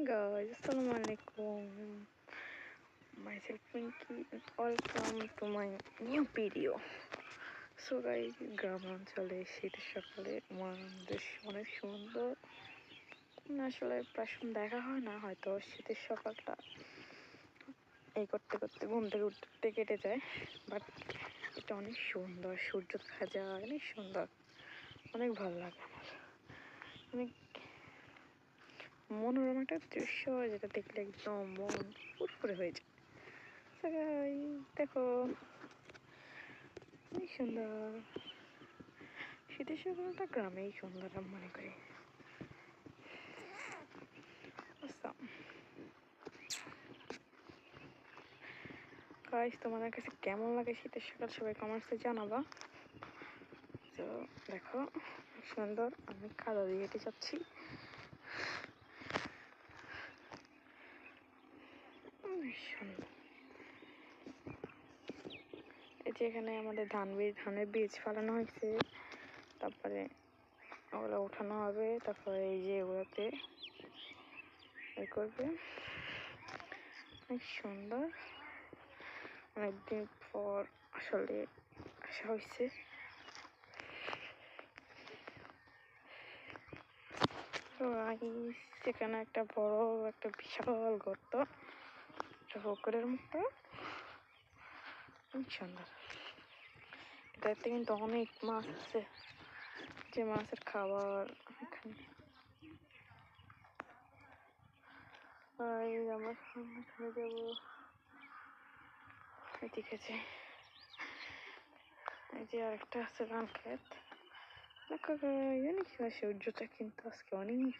Guys, Assalamualaikum. Myself Pinky and welcome to my new video. So guys, গ্রাম অঞ্চলে শীতের সকালে দৃশ্য অনেক সুন্দর। আসলে প্রায় সময় দেখা হয় না, হয়তো শীতের সকালটা এই করতে করতে ঘুম থেকে উঠতে কেটে যায়, বাট এটা অনেক সুন্দর, সূর্য দেখা যায়, অনেক সুন্দর, অনেক ভালো লাগে আমার। অনেক মনোরম একটা দৃশ্য, যেটা দেখলে একদম মন ফুরফুরে হয়ে যায়। দেখো, অনেক সুন্দর। শীতের সকালটা গ্রামেই সুন্দর আমি মনে করি। গাইস, তোমাদের কাছে কেমন লাগে শীতের সকাল সবাই কমেন্টসে জানাবা। তো দেখো সুন্দর, আমি কাদা দিয়ে হেঁটে যাচ্ছি। এই যে এখানে আমাদের ধানের বীজ ফেলানো হয়েছে, তারপরে ওগুলো উঠানো হবে, তারপরে এই যে ওগুলোতে করবে। অনেক সুন্দর, অনেকদিন পর আসলে আসা হয়েছে। সেখানে একটা বড় একটা বিশাল গর্ত, একটা পুকুরের মতো, অনেক সুন্দর। এটাতে কিন্তু অনেক মাছ আছে, যে মাছের খাবার এখানে। আমার সামনে চলে যাবো, ঠিক আছে। এই যে আরেকটা আছে ধান ক্ষেত। দেখো অনেক সূর্যটা কিন্তু আজকে অনেক